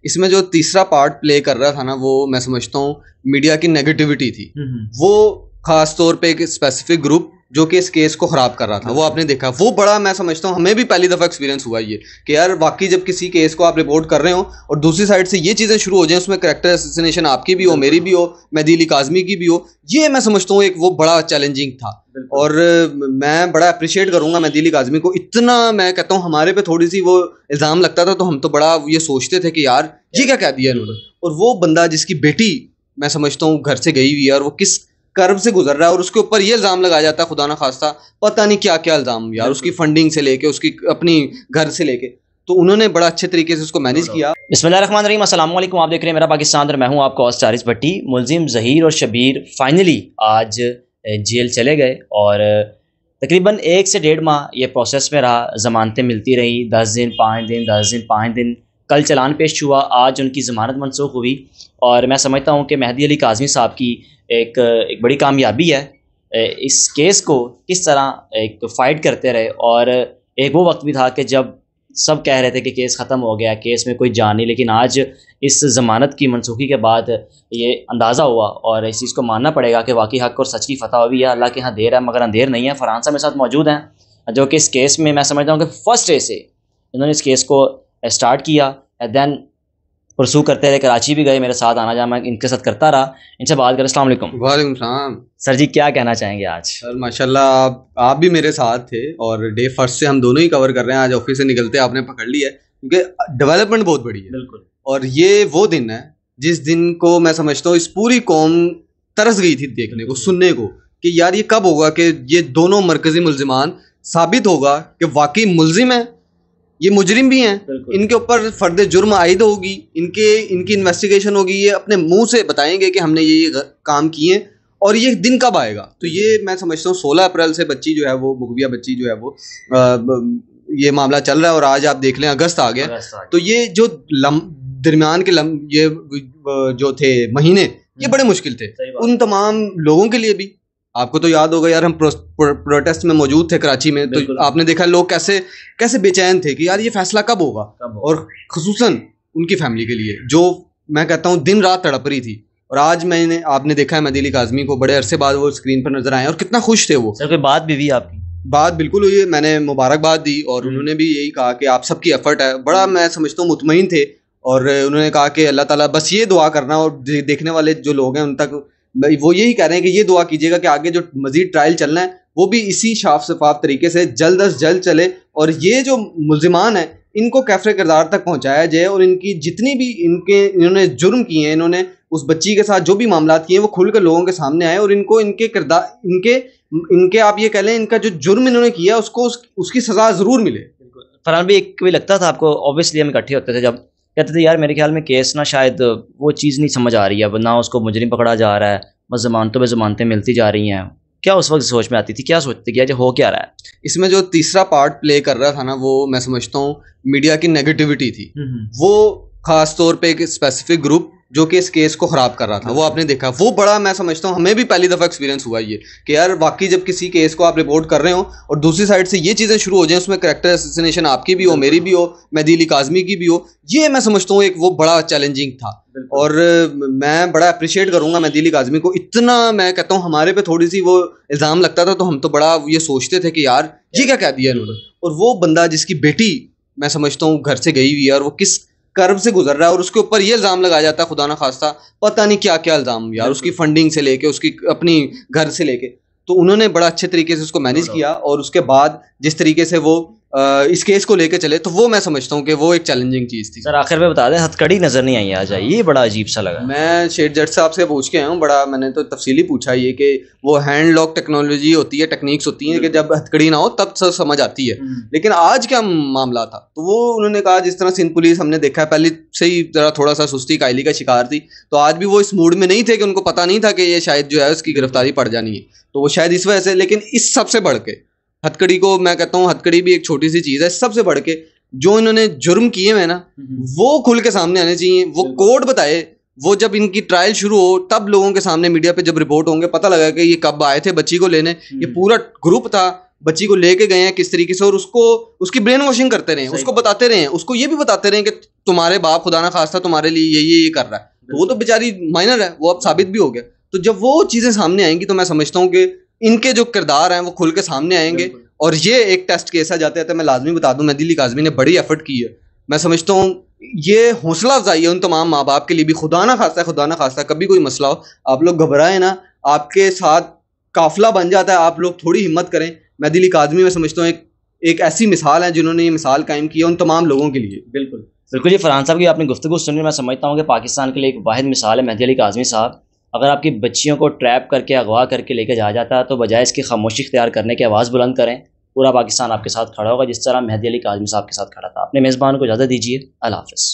اس میں جو تیسرا پارٹ پلے کر رہا تھا نا وہ میں سمجھتا ہوں میڈیا کی نیگیٹیوٹی تھی. وہ خاص طور پہ ایک اسپیسیفک گروپ جو کہ اس کیس کو خراب کر رہا تھا, وہ آپ نے دیکھا, وہ بڑا میں سمجھتا ہوں ہمیں بھی پہلی دفعہ ایکسپیرینس ہوا یہ کہ یار واقعی جب کسی کیس کو آپ رپورٹ کر رہے ہو اور دوسری سائڈ سے یہ چیزیں شروع ہو جائیں, اس میں کریکٹر اسیسینیشن آپ کی بھی ہو, میری بھی ہو, مہدی علی کاظمی کی بھی ہو, یہ میں سمجھتا ہوں ایک وہ بڑا چیلنجنگ تھا. اور میں بڑا اپریشیٹ کروں گا مہدی علی کاظمی کو. اتنا میں کہتا ہوں ہمارے پہ تھوڑی سی وہ الزام لگتا تھا تو ہم تو بڑا یہ سوچتے تھے کہ یار یہ کیا کہہ دیا انہوں نے. اور وہ بندہ جس کی بیٹی میں سمجھتا ہوں گھر سے گئی ہوئی ہے اور وہ کس کرب سے گزر رہا ہے اور اس کے اوپر یہ الزام لگایا جاتا ہے خدا نہ خواستہ پتہ نہیں کیا کیا الزام یار, اس کی فنڈنگ سے لے کے اس کی اپنی گھر سے لے کے, تو انہوں نے بڑا اچھے طریقے سے اس کو مینیج کیا. بسم اللہ الرحمن الرحیم. السلام علیکم, آپ دیکھ رہے ہیں میرا پاکستان اور میں ہوں آپ کا ہوسٹ حارث بھٹی. ملزم ظہیر اور شبیر فائنلی آج جیل چلے گئے اور تقریباً 1 سے 1.5 ماہ یہ پروسیس میں رہا. ضمانتیں ملتی رہی, 10 دن 5 دن 10 دن 5 دن. کل چلان پیش ہوا, آج ان کی ضمانت منسوخ ہوئی. اور میں سمجھتا ہوں کہ مہدی علی کاظمی صاحب کی ایک بڑی کامیابی ہے. اس کیس کو کس طرح ایک فائٹ کرتے رہے, اور ایک وہ وقت بھی تھا کہ جب سب کہہ رہے تھے کہ کیس ختم ہو گیا, کیس میں کوئی جان نہیں, لیکن آج اس ضمانت کی منسوخی کے بعد یہ اندازہ ہوا اور اس چیز کو ماننا پڑے گا کہ واقعی حق اور سچ کی فتح ہوئی ہے. اللہ کے ہاں دیر ہے مگر اندھیر نہیں ہے. فرحان صاحب میرے ساتھ موجود ہیں جو کہ اس کیس میں سمجھتا ہوں کہ فرسٹ ڈے سے انہوں نے اس کیس کو اسٹارٹ کیا, دین پرسو کرتے رہے, کراچی بھی گئے, میرے ساتھ آنا جانا میں ان کے ساتھ کرتا رہا. ان سے بات کریں. السلام علیکم. وعلیکم السلام. سر جی کیا کہنا چاہیں گے آج؟ سر ماشاء اللہ آپ بھی میرے ساتھ تھے اور ڈے فرسٹ سے ہم دونوں ہی کور کر رہے ہیں. آج آفس سے نکلتے آپ نے پکڑ لیا ہے کیونکہ ڈیولپمنٹ بہت بڑی ہے. بالکل. اور یہ وہ دن ہے جس دن کو میں سمجھتا ہوں اس پوری قوم ترس گئی تھی دیکھنے کو, سننے کو کہ یار یہ کب ہوگا کہ یہ دونوں مرکزی ملزمان ثابت ہوگا کہ واقعی ملزم ہیں, یہ مجرم بھی ہیں, ان کے اوپر فرد جرم عائد ہوگی, ان کی انویسٹیگیشن ہوگی, یہ اپنے منہ سے بتائیں گے کہ ہم نے یہ کام کیے ہیں. اور یہ دن کب آئے گا؟ تو یہ میں سمجھتا ہوں 16 اپریل سے بچی جو ہے وہ مغویہ بچی جو ہے وہ یہ معاملہ چل رہا ہے اور آج آپ دیکھ لیں اگست آ گیا. تو یہ جو درمیان کے یہ جو تھے مہینے یہ بڑے مشکل تھے ان تمام لوگوں کے لیے بھی. آپ کو تو یاد ہوگا یار ہم پروٹیسٹ میں موجود تھے کراچی میں, تو آپ نے دیکھا لوگ کیسے بے چین تھے کہ یار یہ فیصلہ کب ہوگا, اور خصوصاً ان کی فیملی کے لیے جو میں کہتا ہوں دن رات تڑپ رہی تھی. اور آج آپ نے دیکھا ہے مہدی علی کاظمی کو بڑے عرصے بعد وہ اسکرین پر نظر آئے اور کتنا خوش تھے وہ. سر کوئی بات بھی ہوئی آپ کی؟ بات بالکل ہوئی ہے, میں نے مبارکباد دی اور انہوں نے بھی یہی کہا کہ آپ سب کی ایفرٹ ہے. بڑا میں سمجھتا ہوں مطمئن تھے اور انہوں نے کہا کہ اللہ تعالیٰ بس یہ دعا کرنا, اور دیکھنے والے جو لوگ ہیں ان تک وہ یہی کہہ رہے ہیں کہ یہ دعا کیجیے گا کہ آگے جو مزید ٹرائل چلنا ہے وہ بھی اسی شاف شفاف طریقے سے جلد از جلد چلے, اور یہ جو ملزمان ہیں ان کو کیفر کردار تک پہنچایا جائے, اور ان کی جتنی بھی انہوں نے جرم کیے ہیں, انہوں نے اس بچی کے ساتھ جو بھی معاملات کیے ہیں وہ کھل کر لوگوں کے سامنے آئے, اور ان کو ان کے کردار ان کے آپ یہ کہہ لیں ان کا جو جرم انہوں نے کیا اس کی سزا ضرور ملے. فرحان بھی ایک بھی لگتا تھا آپ کو, اوبیسلی ہم اکٹھے ہوتے تھے جب کہتے تھے یار میرے خیال میں کیس نہ شاید وہ چیز نہیں سمجھ آ رہی ہے, نہ اس کو مجرم پکڑا جا رہا ہے, بس ضمانتوں پہ ضمانتیں ملتی جا رہی ہیں. کیا اس وقت سوچ میں آتی تھی, کیا سوچتے کہ ہو کیا رہا ہے؟ اس میں جو تیسرا پارٹ پلے کر رہا تھا نا وہ میں سمجھتا ہوں میڈیا کی نیگیٹیوٹی تھی. وہ خاص طور پہ ایک اسپیسیفک گروپ جو کہ اس کیس کو خراب کر رہا تھا, وہ آپ نے دیکھا, وہ بڑا میں سمجھتا ہوں ہمیں بھی پہلی دفعہ ایکسپیرینس ہوا یہ کہ یار واقعی جب کسی کیس کو آپ رپورٹ کر رہے ہو اور دوسری سائڈ سے یہ چیزیں شروع ہو جائیں, اس میں کریکٹر اسیسینیشن آپ کی بھی ہو, میری بھی ہو, مہدی علی کاظمی کی بھی ہو, یہ میں سمجھتا ہوں ایک وہ بڑا چیلنجنگ تھا. اور میں بڑا اپریشیٹ کروں گا مہدی علی کاظمی کو. اتنا میں کہتا ہوں ہمارے پہ تھوڑی سی وہ الزام لگتا تھا تو ہم تو بڑا یہ سوچتے تھے کہ یار یہ کیا کہہ دیا انہوں نے. اور وہ بندہ جس کی بیٹی میں سمجھتا ہوں گھر سے گئی ہوئی ہے اور وہ کس کرب سے گزر رہا ہے اور اس کے اوپر یہ الزام لگایا جاتا ہے خدا نہ خواستہ پتہ نہیں کیا کیا الزام یار, اس کی فنڈنگ سے لے کے اس کی اپنی گھر سے لے کے. تو انہوں نے بڑا اچھے طریقے سے اس کو مینیج کیا, اور اس کے بعد جس طریقے سے وہ اس کیس کو لے کے چلے تو وہ میں سمجھتا ہوں کہ وہ ایک چیلنجنگ چیز تھی. سر آخر میں بتا دیں ہتھ کڑی نظر نہیں آئی آج, یہ بڑا عجیب سا لگا. میں شیخ جٹ صاحب سے پوچھ کے آیا ہوں, بڑا میں نے تو تفصیلی پوچھا یہ کہ وہ ہینڈ لاک ٹیکنالوجی ہوتی ہے, ٹیکنیکس ہوتی ہیں کہ جب ہتھ کڑی نہ ہو تب سمجھ آتی ہے, لیکن آج کیا معاملہ تھا. تو وہ انہوں نے کہا جس طرح سندھ پولیس ہم نے دیکھا ہے پہلے سے ہی ذرا تھوڑا سا سستی قائلی کا شکار تھی, تو آج بھی وہ اس موڈ میں نہیں تھے کہ ان کو پتہ نہیں تھا کہ یہ شاید جو ہے اس کی گرفتاری پڑ جانی ہے, تو وہ شاید اس وجہ سے. لیکن اس سب سے بڑھ کے ہتھ کڑی کو میں کہتا ہوں ہتھ کڑی بھی ایک چھوٹی سی چیز ہے, سب سے بڑھ کے جو انہوں نے جرم کیے ہوئے نا وہ کھل کے سامنے آنے چاہیے, وہ کوڈ بتائے. وہ جب ان کی ٹرائل شروع ہو تب لوگوں کے سامنے میڈیا پہ جب رپورٹ ہوں گے پتہ لگا کہ یہ کب آئے تھے بچی کو لینے, یہ پورا گروپ تھا, بچی کو لے کے گئے ہیں کس طریقے سے, اور اس کی برین واشنگ کرتے رہے ہیں, اس کو بتاتے رہے ہیں, اس کو یہ بھی بتاتے رہے ہیں کہ تمہارے باپ خدا نہ خواستہ تمہارے لیے یہ کر رہا ہے. تو وہ تو بیچاری مائنر ہے, وہ اب ثابت بھی ہو گیا. تو جب وہ چیزیں سامنے آئیں گی تو میں سمجھتا ہوں کہ ان کے جو کردار ہیں وہ کھل کے سامنے آئیں گے. اور یہ ایک ٹیسٹ کیس ہے, جاتے جاتے میں لازمی بتا دوں, مہدی علی کاظمی نے بڑی ایفرٹ کی ہے. میں سمجھتا ہوں یہ حوصلہ افزائی ہے ان تمام ماں باپ کے لیے بھی. خدا نہ خواستہ کبھی کوئی مسئلہ ہو, آپ لوگ گھبرائیں نا, آپ کے ساتھ قافلہ بن جاتا ہے, آپ لوگ تھوڑی ہمت کریں. مہدی علی کاظمی میں سمجھتا ہوں ایک ایسی مثال ہے جنہوں نے یہ مثال قائم کی ہے ان تمام لوگوں کے لیے. بالکل بالکل. جی فرحان صاحب کی آپ نے گفتگو سنی, میں سمجھتا ہوں کہ پاکستان کے لیے ایک واحد مثال ہے مہدی علی کاظمی صاحب. اگر آپ کی بچیوں کو ٹریپ کر کے اغوا کر کے لے کے جایا جاتا ہے تو بجائے اس کی خاموشی اختیار کرنے کے آواز بلند کریں. پورا پاکستان آپ کے ساتھ کھڑا ہوگا جس طرح مہدی علی کاظمی صاحب کے ساتھ کھڑا تھا. اپنے میزبان کو اجازت دیجیے, اللہ حافظ.